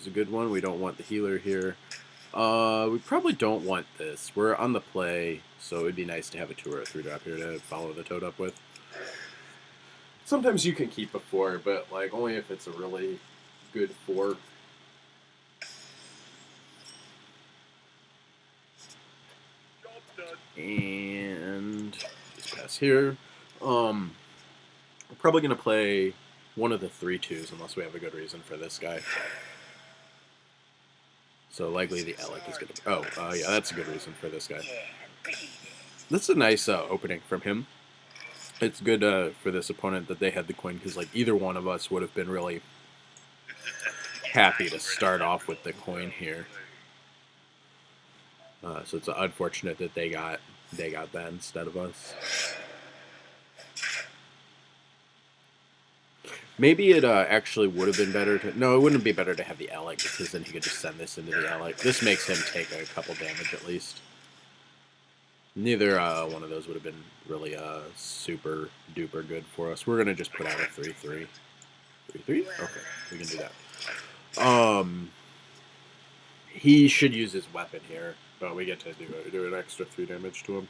is a good one. We don't want the healer here. We probably don't want this. We're on the play, so it would be nice to have a 2 or a 3 drop here to follow the toad up with. Sometimes you can keep a 4, but like only if it's a really good 4. And just pass here. We're probably gonna play one of the 3/2s unless we have a good reason for this guy. So likely the Alec is gonna. Oh, yeah, that's a good reason for this guy. This is a nice opening from him. It's good for this opponent that they had the coin because like either one of us would have been really happy to start off with the coin here. So it's unfortunate that they got that instead of us. Maybe it actually would have been better to... No, it wouldn't be better to have the Alec because then he could just send this into the Alec. This makes him take a couple damage at least. Neither one of those would have been really super duper good for us. We're going to just put out a 3/3. 3/3? Okay, we can do that. He should use his weapon here, but we get to do an extra 3 damage to him.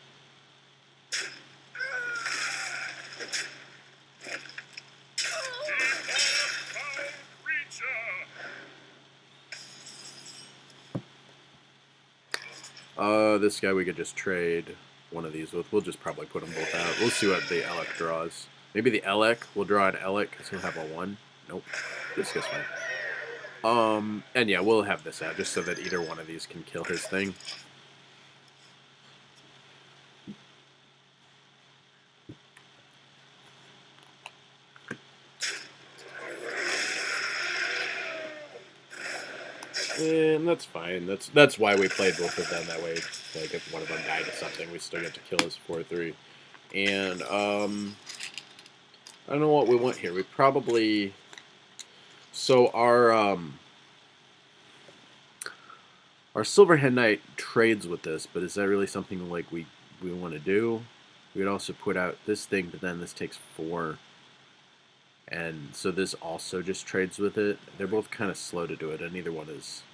This guy we could just trade one of these with. We'll just probably put them both out. We'll see what the Alec draws. Maybe the Alec. We'll draw an Alec because he'll have a 1. Nope. This guy's fine. And yeah, we'll have this out just so that either one of these can kill his thing. And that's fine. That's why we played both of them. That way, like if one of them died to something, we still get to kill his 4/3. And I don't know what we want here. We probably so our Silverhead Knight trades with this, but is that really something like we want to do? We would also put out this thing, but then this takes 4. And so this also just trades with it. They're both kind of slow to do it, and neither one is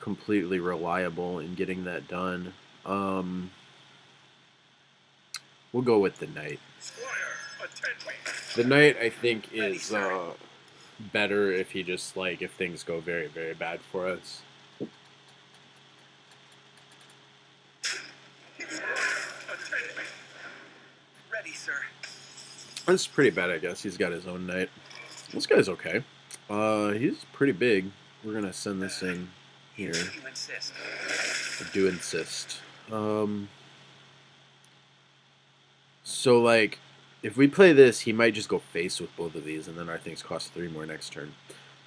completely reliable in getting that done. We'll go with the Knight. The Knight, I think, is better if he just, like, if things go very, very bad for us. Ready, sir. That's pretty bad, I guess. He's got his own Knight. This guy's okay. He's pretty big. We're gonna send this in here. I do insist. So, like, if we play this, he might just go face with both of these, and then our things cost 3 more next turn.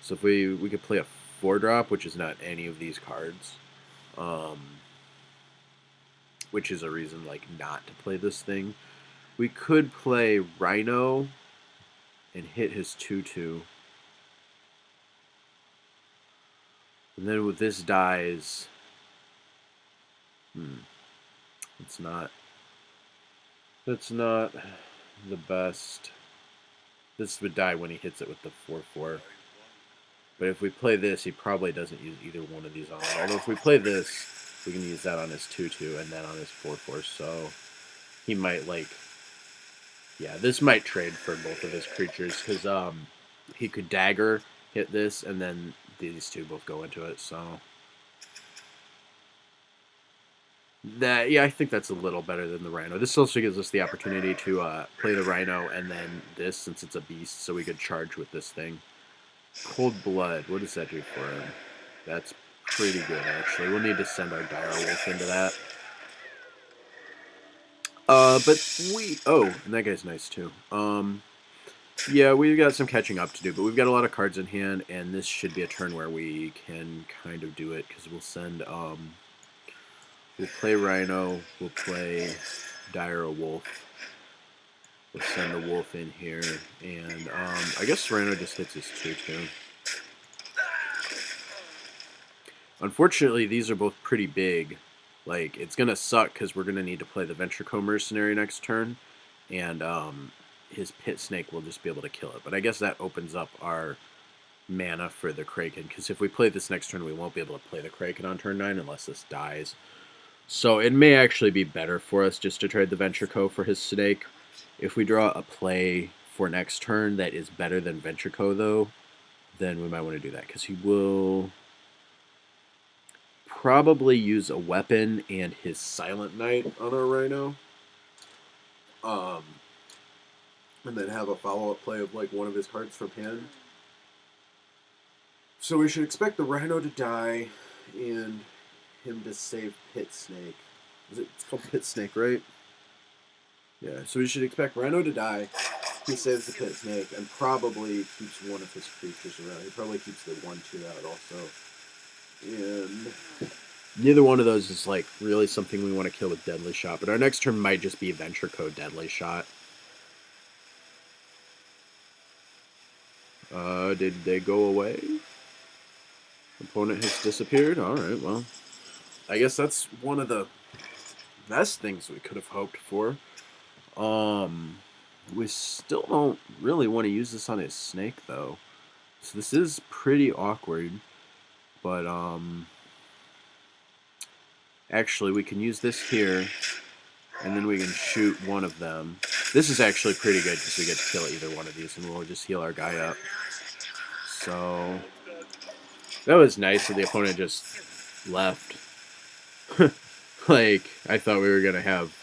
So if we could play a 4-drop, which is not any of these cards, which is a reason, like, not to play this thing. We could play Rhino and hit his 2/2. And then with this dies... It's not... That's not the best. This would die when he hits it with the 4/4. But if we play this, he probably doesn't use either one of these on. Although if we play this, we can use that on his 2/2 and then on his 4/4. So he might, like... Yeah, this might trade for both of his creatures, because he could dagger, hit this, and then these two both go into it, so... Yeah, I think that's a little better than the Rhino. This also gives us the opportunity to play the Rhino and then this, since it's a beast, so we could charge with this thing. Cold Blood, what does that do for him? That's pretty good, actually. We'll need to send our Dire Wolf into that. and that guy's nice too. Yeah, we've got some catching up to do, but we've got a lot of cards in hand, and this should be a turn where we can kind of do it, because we'll send, we'll play Rhino, we'll play Dire Wolf, we'll send the Wolf in here, and, I guess Rhino just hits his 2/2. Unfortunately, these are both pretty big. Like, it's going to suck because we're going to need to play the Ventrico Mercenary next turn, and his Pit Snake will just be able to kill it. But I guess that opens up our mana for the Kraken, because if we play this next turn, we won't be able to play the Kraken on turn 9 unless this dies. So it may actually be better for us just to trade the Venture Co for his Snake. If we draw a play for next turn that is better than Venture Co, though, then we might want to do that, because he will probably use a weapon and his Silent Knight on our Rhino. And then have a follow-up play of like one of his cards from hand. So we should expect the Rhino to die and him to save Pit Snake. It's called Pit Snake, right? Yeah, so we should expect Rhino to die. He saves the Pit Snake and probably keeps one of his creatures around. He probably keeps the 1/2 out also. And neither one of those is like really something we want to kill with Deadly Shot, but our next turn might just be Venture Code Deadly Shot. Did they go away? Opponent has disappeared? Alright, well. I guess that's one of the best things we could have hoped for. We still don't really want to use this on his Snake, though. So this is pretty awkward. But, actually, we can use this here, and then we can shoot one of them. This is actually pretty good, because we get to kill either one of these, and we'll just heal our guy up. So, that was nice that the opponent just left. Like, I thought we were going to have,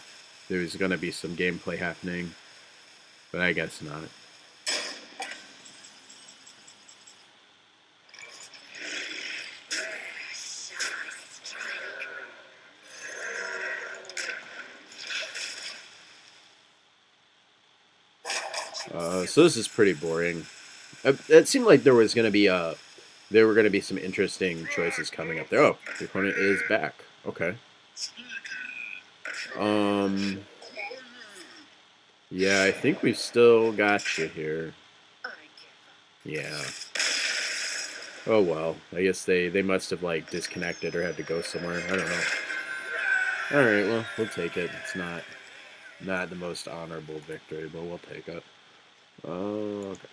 there was going to be some gameplay happening, but I guess not. So this is pretty boring. It seemed like there was going to be there were going to be some interesting choices coming up there. Oh, the opponent is back. Okay. Yeah, I think we've still got you here. Yeah. Oh well. I guess they must have like disconnected or had to go somewhere. I don't know. All right. Well, we'll take it. It's not the most honorable victory, but we'll take it. Okay.